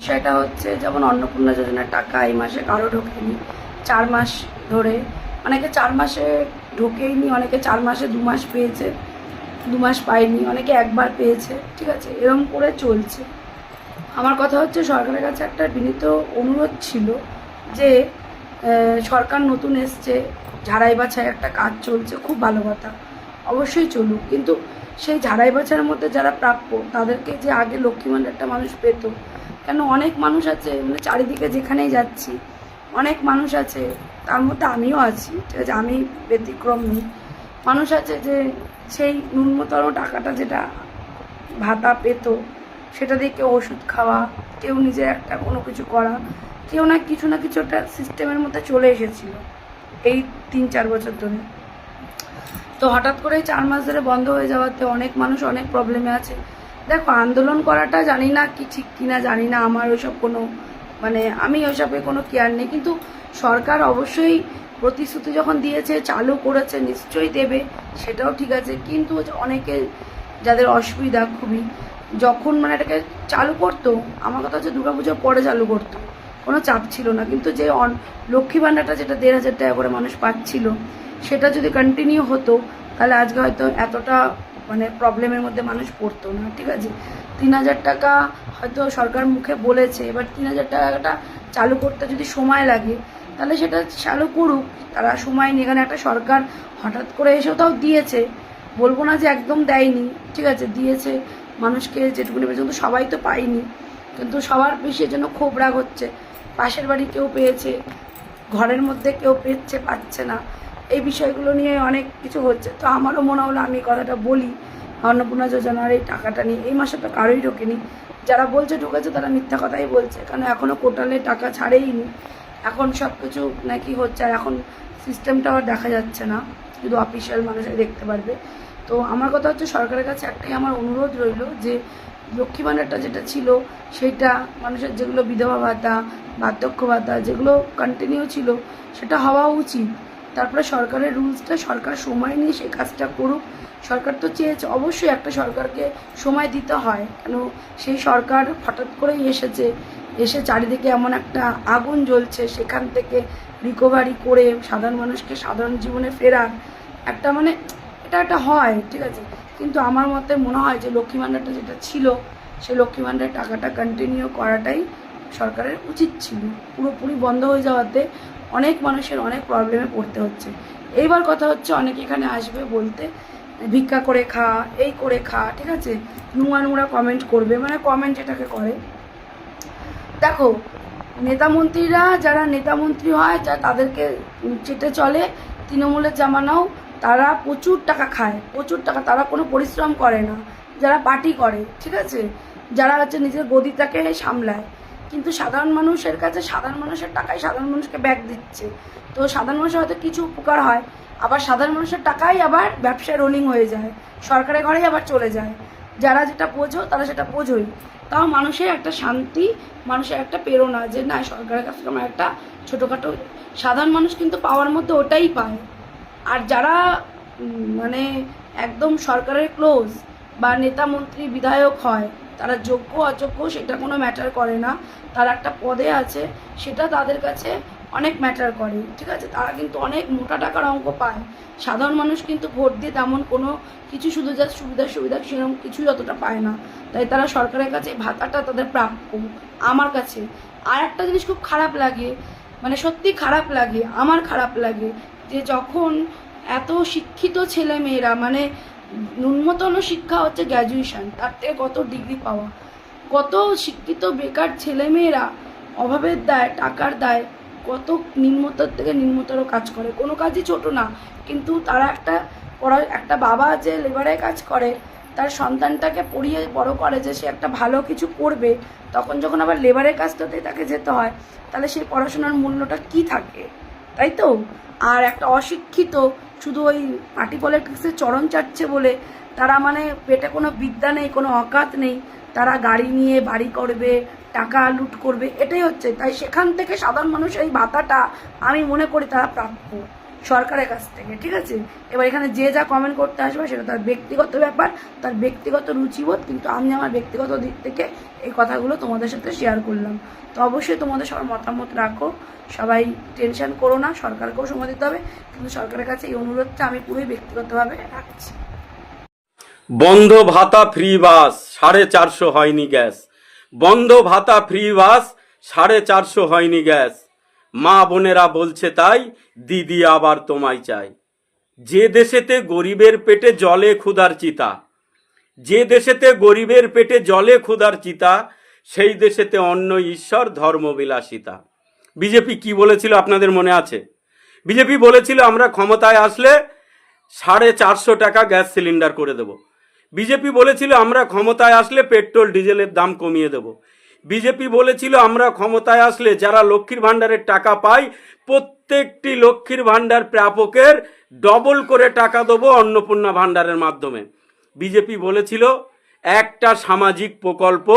সেটা হচ্ছে যেমন অন্নপূর্ণা যোজনার টাকা এই মাসে কারো ঢোকেনি 4 মাস ধরে, অনেকে 4 মাসে ঢোকেইনি, অনেকে 4 মাসে 2 মাস পেয়েছে, 2 মাস পায়নি, অনেকে একবার পেয়েছে। ঠিক আছে, এরকম করে চলছে। আমার কথা হচ্ছে সরকারের কাছে একটা বিনীত অনুরোধ ছিল যে সরকার নতুন এসছে, ঝাড়াই বাছাই একটা কাজ চলছে, খুব ভালো কথা, অবশ্যই চলুক, কিন্তু সেই ঝাড়াই বাছাইয়ের মধ্যে যারা প্রাপ্য তাদেরকে যে আগে লক্ষ্মী ভাণ্ডারটা মানুষ পেত, কেন অনেক মানুষ আছে, মানে চারিদিকে যেখানেই যাচ্ছি অনেক মানুষ আছে, তার মধ্যে আমিও আছি, ঠিক আছে, আমি ব্যতিক্রম নই। মানুষ আছে যে সেই ন্যূনতম টাকাটা যেটা ভাতা পেত সেটা দিয়ে কেউ ওষুধ খাওয়া, কেউ নিজের একটা কোনো কিছু করা, কেউ না কিছু একটা সিস্টেমের মধ্যে চলে এসেছিল এই 3-4 বছর ধরে। তো হঠাৎ করে 4 মাস ধরে বন্ধ হয়ে যাওয়াতে অনেক মানুষ অনেক প্রবলেমে আছে। দেখো, আন্দোলন করাটা জানি না কি ঠিক কিনা জানি না, আমার ওইসব কোনো মানে আমি ওইসবে কোনো কেয়ার নেই, কিন্তু সরকার অবশ্যই প্রতিশ্রুতি যখন দিয়েছে, চালু করেছে, নিশ্চয়ই দেবে, সেটাও ঠিক আছে। কিন্তু অনেকে যাদের অসুবিধা খুবই, যখন মানে এটাকে চালু করতো, আমার কথা হচ্ছে দুর্গাপুজোর পরে চালু করতো, কোনো চাপ ছিল না, কিন্তু যে লক্ষ্মী ভাণ্ডারটা যেটা 1,500 টাকা করে মানুষ পাচ্ছিল, সেটা যদি কন্টিনিউ হতো তাহলে আজকে হয়তো এতটা মানে প্রবলেমের মধ্যে মানুষ পড়তো না। ঠিক আছে, 3,000 টাকা হয়তো সরকার মুখে বলেছে, এবার 3,000 টাকাটা চালু করতে যদি সময় লাগে তাহলে সেটা চালু করুক, তারা সময় নিয়ে। এখানে একটা সরকার হঠাৎ করে এসেও তাও দিয়েছে, বলবো না যে একদম দেয়নি, ঠিক আছে, দিয়েছে মানুষকে যেটুকুনি পর্যন্ত, সবাই তো পায়নি, কিন্তু সবার বেশি জন্য ক্ষোভ রাগ হচ্ছে, পাশের বাড়ি কেউ পেয়েছে, ঘরের মধ্যে কেউ পাচ্ছে না, এই বিষয়গুলো নিয়ে অনেক কিছু হচ্ছে। তো আমারও মনে হলো আমি কথাটা বলি, অন্নপূর্ণা যোজনার এই টাকাটা নিয়ে এই মাসে তো কারোই ঢোকেনি, যারা বলছে ঢুকেছে তারা মিথ্যা কথাই বলছে, কারণ এখনও কোটালে টাকা ছাড়েইনি, এখন সব কিছু নাকি হচ্ছে, আর এখন সিস্টেমটাও আর দেখা যাচ্ছে না, শুধু অফিসিয়াল মানুষই দেখতে পারবে। তো আমার কথা হচ্ছে সরকারের কাছে একটাই আমার অনুরোধ রইল যে লক্ষ্মী ভাণ্ডারটা যেটা ছিল সেইটা মানুষের, যেগুলো বিধবা ভাতা, বার্ধক্য ভাতা, যেগুলো কন্টিনিউ ছিল সেটা হওয়া উচিত। তারপরে সরকারের রুলসটা সরকার সময় নিয়ে সেই কাজটা করুক। সরকার তো চেয়েছে, অবশ্যই একটা সরকারকে সময় দিতে হয়, কেন সেই সরকার হঠাৎ করেই এসে চারিদিকে এমন একটা আগুন জ্বলছে, সেখান থেকে রিকভারি করে সাধারণ মানুষকে সাধারণ জীবনে ফেরার একটা মানে এটা একটা হয়, ঠিক আছে, কিন্তু আমার মতে মনে হয় যে লক্ষ্মী ভাণ্ডারটা যেটা ছিল সেই লক্ষ্মী ভাণ্ডারের টাকাটা কন্টিনিউ করাটাই সরকারের উচিত ছিল। পুরোপুরি বন্ধ হয়ে যাওয়াতে অনেক মানুষের অনেক প্রবলেমে পড়তে হচ্ছে। এইবার কথা হচ্ছে অনেকে এখানে আসবে বলতে ভিক্ষা করে খা, এই করে খা, ঠিক আছে, নোংরা কমেন্ট করবে, মানে কমেন্ট যেটাকে করে। দেখো, নেতামন্ত্রীরা যারা নেতামন্ত্রী হয়, যা তাদেরকে চেটে চলে তৃণমূলের জামানাও, তারা প্রচুর টাকা খায়, প্রচুর টাকা, তারা কোনো পরিশ্রম করে না, যারা পার্টি করে, ঠিক আছে, যারা হচ্ছে নিজের গদিটাকে সামলায়, কিন্তু সাধারণ মানুষের কাছে সাধারণ মানুষের টাকায় সাধারণ মানুষকে ব্যাগ দিচ্ছে। তো সাধারণ মানুষের হয়তো কিছু উপকার হয়, আবার সাধারণ মানুষের টাকাই আবার ব্যবসায় রোলিং হয়ে যায়, সরকারের ঘরেই আবার চলে যায়, যারা যেটা বোঝো তারা সেটা বোঝোই। তাও মানুষের একটা শান্তি, মানুষের একটা প্রেরণা যে না, সরকারের কাছ থেকে আমার একটা ছোটোখাটো, সাধারণ মানুষ কিন্তু পাওয়ার মধ্যে ওটাই পায়। আর যারা মানে একদম সরকারের ক্লোজ বা নেতা মন্ত্রী বিধায়ক হয়, তারা যোগ্য অযোগ্য সেটা কোনো ম্যাটার করে না, তারা একটা পদে আছে সেটা তাদের কাছে অনেক ম্যাটার করে, ঠিক আছে, তারা কিন্তু অনেক মোটা টাকার অঙ্ক পায়। সাধারণ মানুষ কিন্তু ভোট দিয়ে তেমন কোনো কিছু, শুধু যা সুবিধা সেরকম কিছুই অতটা পায় না, তাই তারা সরকারের কাছে ভাতাটা তাদের প্রাপ্য। আমার কাছে আর একটা জিনিস খুব খারাপ লাগে, মানে সত্যি খারাপ লাগে, আমার খারাপ লাগে, যে যখন এত শিক্ষিত ছেলে মেয়েরা, মানে ন্যূনতম শিক্ষা হচ্ছে গ্র্যাজুয়েশন, তার থেকে কত ডিগ্রি পাওয়া, কত শিক্ষিত বেকার ছেলে মেয়েরা অভাবের দায়, টাকার দায়, কত নিম্নতর থেকে নিম্নতর কাজ করে, কোনো কাজই ছোট না, কিন্তু তারা একটা বাবা যে লেবারে কাজ করে, তার সন্তানটাকে পড়িয়ে বড় করে যে সে একটা ভালো কিছু করবে, তখন যখন আবার লেবারের কাজটাতে তাকে যেতে হয়, তাহলে সেই পড়াশোনার মূল্যটা কি থাকে, তাই তো। আর একটা অশিক্ষিত শুধু ওই পার্টি পলিটিক্সের চরণ চাটছে বলে তারা, মানে পেটে কোনো বিদ্যা নেই, কোনো অকাত নেই, তারা গাড়ি নিয়ে বাড়ি করবে, টাকা লুট করবে, এটাই হচ্ছে। তাই সেখান থেকে সাধারণ মানুষ এই ভাতাটা আমি মনে করি তারা প্রাপ্য। সরকারের কাছ থেকে, ঠিক আছে? এবার এখানে যে যা কমেন্ট করতে আসবে সেটা তার ব্যক্তিগত ব্যাপার, তার ব্যক্তিগত রুচিবোধ, কিন্তু আমি আমার ব্যক্তিগত দিক থেকে এই কথাগুলো তোমাদের সাথে শেয়ার করলাম। তো অবশ্যই তোমাদের সবার মতামত রাখো, সবাই টেনশন করো না, সরকারকেও সময় দিতে হবে, কিন্তু সরকারের কাছে এই অনুরোধটা আমি পুরোই ব্যক্তিগতভাবে রাখছি। বন্ধ ভাতা ফ্রি বাস 450 হয়নি গ্যাস, বন্ধ ভাতা ফ্রি বাস 450 হয়নি গ্যাস, মা বোনেরা বলছে তাই দিদি আবার তোমায় চাই। যে দেশেতে গরিবের পেটে জলে ক্ষুধার চিতা, যে দেশেতে গরিবের পেটে জলে ক্ষুধার চিতা, সেই দেশেতে অন্ন ঈশ্বর ধর্মবিলাসিতা। বিজেপি কি বলেছিল আপনাদের মনে আছে? বিজেপি বলেছিল আমরা ক্ষমতায় আসলে 450 টাকা গ্যাস সিলিন্ডার করে দেব। বিজেপি বলেছিল আমরা ক্ষমতায় আসলে পেট্রোল ডিজেলের দাম কমিয়ে দেব। বিজেপি বলেছিল আমরা ক্ষমতায় আসলে যারা লক্ষ্মীর ভাণ্ডারের টাকা পায় প্রত্যেকটি লক্ষ্মীর ভাণ্ডার প্রাপকের ডবল করে টাকা দেবো অন্নপূর্ণা ভাণ্ডারের মাধ্যমে। বিজেপি বলেছিল একটা সামাজিক প্রকল্প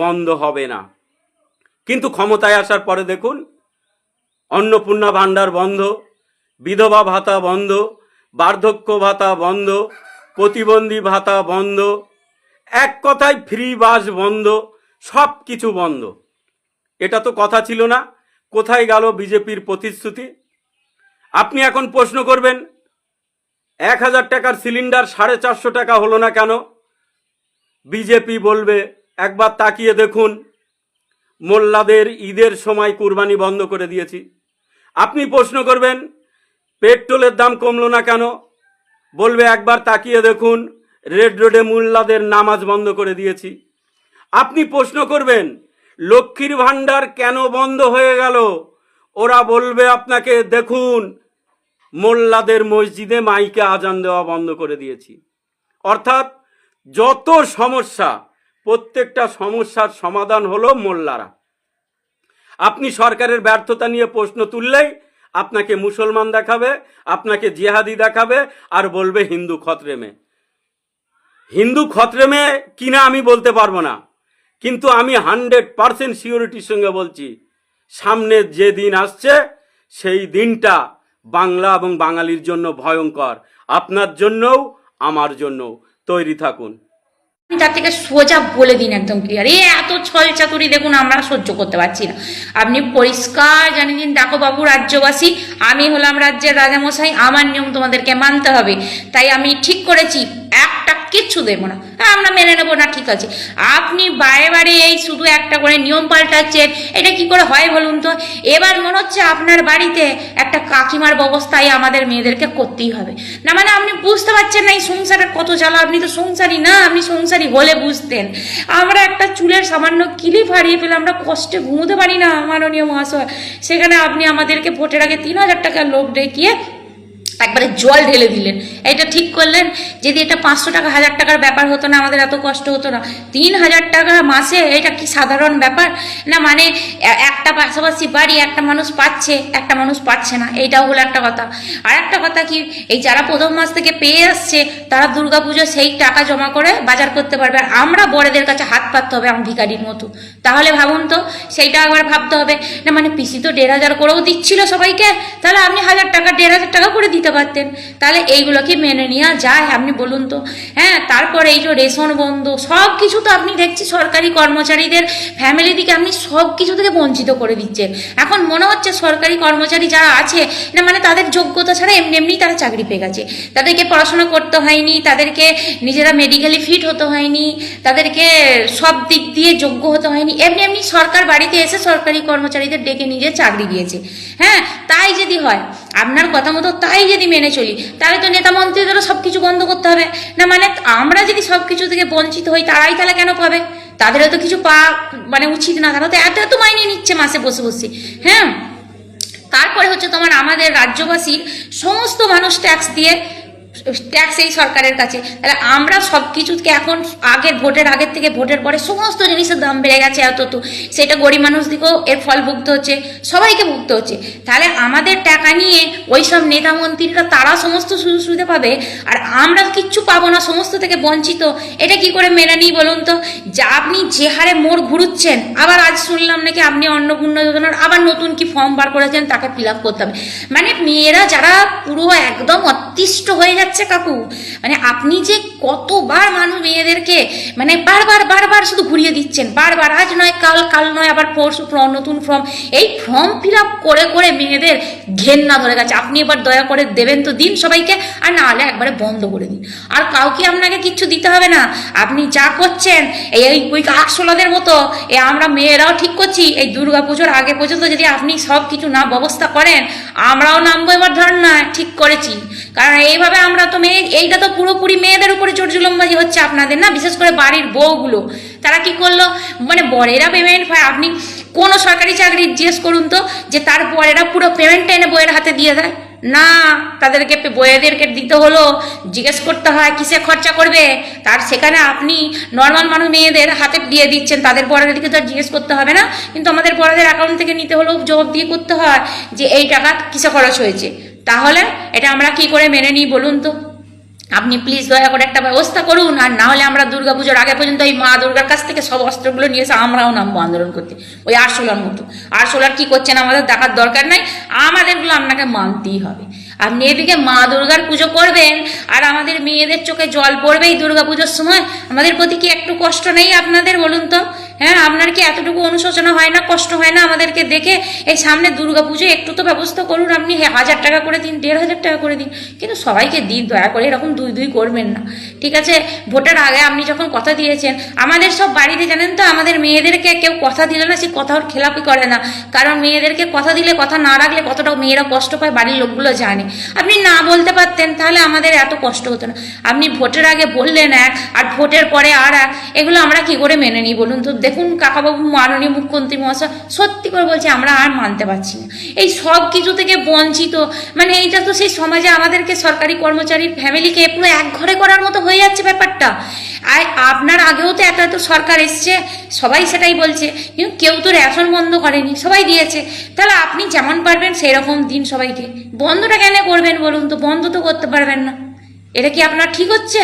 বন্ধ হবে না। কিন্তু ক্ষমতায় আসার পরে দেখুন, অন্নপূর্ণা ভাণ্ডার বন্ধ, বিধবা ভাতা বন্ধ, বার্ধক্য ভাতা বন্ধ, প্রতিবন্ধী ভাতা বন্ধ, এক কথায় ফ্রি বাস বন্ধ, সব কিছু বন্ধ। এটা তো কথা ছিল না। কোথায় গেল বিজেপির প্রতিশ্রুতি? আপনি এখন প্রশ্ন করবেন 1000 টাকার সিলিন্ডার 450 টাকা হলো না কেন? বিজেপি বলবে একবার তাকিয়ে দেখুন, মোল্লাদের ঈদের সময় কুরবানি বন্ধ করে দিয়েছি। আপনি প্রশ্ন করবেন পেট্রোলের দাম কমলো না কেন? বলবে একবার তাকিয়ে দেখুন, রেড রোডে মোল্লাদের নামাজ বন্ধ করে দিয়েছি। আপনি প্রশ্ন করবেন লক্ষ্মীর ভাণ্ডার কেন বন্ধ হয়ে গেল? ওরা বলবে আপনাকে দেখুন, মোল্লাদের মসজিদে মাইকে আজান দেওয়া বন্ধ করে দিয়েছি। অর্থাৎ যত সমস্যা, প্রত্যেকটা সমস্যার সমাধান হলো মোল্লারা। আপনি সরকারের ব্যর্থতা নিয়ে প্রশ্ন তুললেই আপনাকে মুসলমান দেখাবে, আপনাকে জিহাদি দেখাবে, আর বলবে হিন্দু খতরেমে। হিন্দু খতরেমে কিনা আমি বলতে পারবো না, কিন্তু আমি 100% সিওরিটির সঙ্গে বলছি, সামনে যে দিন আসছে সেই দিনটা বাংলা এবং বাঙালির জন্য ভয়ঙ্কর। আপনার জন্যও আমার জন্যও তৈরি থাকুন। তার থেকে সোজা বলে দিন একদম ক্লিয়ার, এত ছল চাতুরি দেখুন আমরা সহ্য করতে পারছি না। আপনি পরিষ্কার জানিয়ে দিন, দেখো বাবু রাজ্যবাসী, আমি হলাম রাজ্যের রাজামশাই, আমার নিয়ম তোমাদেরকে মানতে হবে, তাই আমি ঠিক করেছি একটা কিচ্ছু দেবো না, আমরা মেনে নেবো না, ঠিক আছে। আপনি বারে বারে এই শুধু একটা করে নিয়ম পাল্টাচ্ছেন, এটা কি করে হয় বলুন তো? এবার মনে হচ্ছে আপনার বাড়িতে একটা কাকিমার ব্যবস্থায় আমাদের মেয়েদেরকে করতেই হবে না, মানে আপনি বুঝতে পারছেন না এই সংসারের কত জ্বালা। আপনি তো সংসারী না, আপনি সংসারী হলে বুঝতেন। আমরা একটা চুলের সামান্য কিলিপ হারিয়ে পেলে আমরা কষ্টে ঘুমোতে পারি না মাননীয় মহাশয়, সেখানে আপনি আমাদেরকে ভোটের আগে 3000 টাকার লোক ডেকিয়ে একবারে জল ঢেলে দিলেন। এটা ঠিক করলেন? যদি এটা 500 টাকা 1000 টাকার ব্যাপার হতো না, আমাদের এত কষ্ট হতো না। 3000 টাকা মাসে, এটা কি সাধারণ ব্যাপার না? মানে একটা পাশাপাশি বাড়ি একটা মানুষ পাচ্ছে, একটা মানুষ পাচ্ছে না, এইটাও হলো একটা কথা। আর একটা কথা কি, এই যারা প্রথম মাস থেকে পেয়ে আসছে তারা দুর্গাপুজো সেই টাকা জমা করে বাজার করতে পারবে, আর আমরা বড়দের কাছে হাত পাততে হবে আমি ভিখারির মতো। তাহলে ভাবুন তো, সেইটা একবার ভাবতে হবে না। মানে পিসি তো 1500 করেও দিচ্ছিল সবাইকে, তাহলে আপনি 1000 টাকা 1500 টাকা করে দিতে পারতেন। তাহলে এইগুলো কি মেনে নেওয়া যায় আপনি বলুন তো? হ্যাঁ, তারপরে এই যে রেশন বন্ধ, সব কিছু তো আপনি দেখছি সরকারি কর্মচারীদের ফ্যামিলি দিকে আপনি সব কিছু থেকে বঞ্চিত করে দিচ্ছেন। এখন মনে হচ্ছে সরকারি কর্মচারী যারা আছে না, মানে তাদের যোগ্যতা ছাড়া এমনি এমনি তারা চাকরি পেয়ে গেছে, তাদেরকে পড়াশোনা করতে হয়নি, তাদেরকে নিজেরা মেডিকেলি ফিট হতে হয়নি, তাদেরকে সব দিক দিয়ে যোগ্য হতে হয়নি, এমনি এমনি সরকার বাড়িতে এসে সরকারি কর্মচারীদের ডেকে নিজে চাকরি দিয়েছে। হ্যাঁ, তাই যদি হয়, আপনার কথা মতো তাই যদি মেনে চলি, তাহলে তো নেতা মন্ত্রীদেরও সব কিছু বন্ধ করতে হবে না। মানে আমরা যদি সব কিছু থেকে বঞ্চিত হই, তারাই তাহলে কেন পাবে? তাদেরও তো কিছু মানে উচিত না? তারা তো এত এত মাইনে নিচ্ছে মাসে বসে বসে। হ্যাঁ, তারপরে হচ্ছে তোমার আমাদের রাজ্যবাসীর সমস্ত মানুষ ট্যাক্স দিয়ে ট্যাক্স এই সরকারের কাছে। তাহলে আমরা সব কিছুকে এখন আগের ভোটের আগের থেকে ভোটের পরে সমস্ত জিনিসের দাম বেড়ে গেছে এত, তো সেটা গরিব মানুষদিকেও এর ফল ভুগতে হচ্ছে, সবাইকে ভুগতে হচ্ছে। তাহলে আমাদের টাকা নিয়ে ওই সব নেতা মন্ত্রীরা তারা সমস্ত সুযোগ সুবিধা পাবে আর আমরা কিচ্ছু পাবো না, সমস্ত থেকে বঞ্চিত। এটা কি করে মেনে নিই বলুন তো? যা আপনি যে হারে মোড় ঘুরুচ্ছেন, আবার আজ শুনলাম নাকি আপনি অন্নপূর্ণা যোজনার আবার নতুন কি ফর্ম বার করেছেন, তাকে ফিল আপ করতে হবে। মানে মেয়েরা যারা পুরো একদম অতিষ্ঠ হয়ে যাচ্ছে কাকু। মানে আপনি যে কতবার মানুষ মেয়েদেরকে মানে বারবার শুধু ঘুরিয়ে দিচ্ছেন, বারবার, আজ নয় কাল, কাল নয় আবার পরশু নতুন ফর্ম, এই ফর্ম ফিল আপ করে করে মেয়েদের ঘেন্না ধরে গেছে। আপনি এবার দয়া করে দেবেন তো দিন সবাইকে, আর না হলে একবারে বন্ধ করে দিন। আর কাউকে আপনাকে কিচ্ছু দিতে হবে না, আপনি যা করছেন এই ওই আটশোলাদের মতো আমরা মেয়েরাও ঠিক করছি। এই দুর্গাপুজোর আগে পর্যন্ত যদি আপনি সব কিছু না ব্যবস্থা করেন, আমরাও নামবো এবার ধর্না, ঠিক করেছি। কারণ এইভাবে আমরা তো এইটা তো পুরোপুরি মেয়েদের উপরে জোর জুলুমবাজি হচ্ছে আপনাদের, না? বিশেষ করে বাড়ির বউগুলো, তারা কি করলো, মানে বরেরা পেমেন্ট পায়। আপনি কোনো সরকারি চাকরি জিজ্ঞেস করুন তো যে তার বরেরা পুরো পেমেন্টটা এনে বইয়ের হাতে দিয়ে দেয় না, তাদেরকে বইয়েদেরকে দিতে হলো জিজ্ঞেস করতে হয় কিসে খরচা করবে। তার সেখানে আপনি নর্মাল মানুষ মেয়েদের হাতে দিয়ে দিচ্ছেন, তাদের বড়দেরকে তো আর জিজ্ঞেস করতে হবে না, কিন্তু আমাদের বড়দের অ্যাকাউন্ট থেকে নিতে হলেও জবাব দিয়ে করতে হয় যে এই টাকা কিসে খরচ হয়েছে। তাহলে এটা আমরা কি করে মেনে নিই বলুন তো? আপনি প্লিজ দয়া করে একটা ব্যবস্থা করুন, আর না হলে আমরা দুর্গাপুজোর আগে পর্যন্ত এই মা দুর্গার কাছ থেকে সব অস্ত্রগুলো নিয়ে এসে আমরাও নামবো আন্দোলন করতে, ওই আরশোলার মতো। আরশোলার কি করছেন আমাদের দেখার দরকার নাই, আমাদেরগুলো আপনাকে মানতেই হবে। আপনি এদিকে মা দুর্গার পুজো করবেন আর আমাদের মেয়েদের চোখে জল পড়বে এই দুর্গাপুজোর সময়, আমাদের প্রতি কি একটু কষ্ট নেই আপনাদের বলুন তো? হ্যাঁ, আপনার কি এতটুকু অনুশোচনা হয় না, কষ্ট হয় না আমাদেরকে দেখে? এই সামনে দুর্গাপুজো, একটু তো ব্যবস্থা করুন। আপনি 1000 টাকা করে দিন, 1500 টাকা করে দিন, কিন্তু সবাইকে দিন, দয়া করে এরকম দুই করবেন না, ঠিক আছে? ভোটের আগে আপনি যখন কথা দিয়েছেন, আমাদের সব বাড়িতে জানেন তো, আমাদের মেয়েদেরকে কেউ কথা দিলে না সে কথার খেলাপি করে না। কারণ মেয়েদেরকে কথা দিলে, কথা না রাখলে কতটা মেয়েরা কষ্ট পায় বাড়ির লোকগুলো জানে। আপনি না বলতে পারতেন তাহলে আমাদের এত কষ্ট হতো না। আপনি ভোটের আগে বললেন এক আর ভোটের পরে আর এক, এগুলো আমরা কি করে মেনে নিই বলুন তো? দেখুন কাকাবাবু, মাননীয় মুখ্যমন্ত্রী মহাশয়, সত্যি করে বলছি আমরা আর মানতে পারছি না। এই সব কিছু থেকে বঞ্চিত, মানে এইটা তো সেই সমাজে আমাদেরকে সরকারি কর্মচারীর ফ্যামিলিকে পুরো এক ঘরে করার মতো হয়ে যাচ্ছে ব্যাপারটা। আর আপনার আগেও তো এত সরকার এসছে, সবাই সেটাই বলছে, কিন্তু কেউ তো রেশন বন্ধ করেনি, সবাই দিয়েছে। তাহলে আপনি যেমন পারবেন সেই রকম দিন সবাইকে। বন্ধটা কেন করবেন বলুন তো? বন্ধ তো করতে পারবেন না, এটা কি আপনার ঠিক হচ্ছে?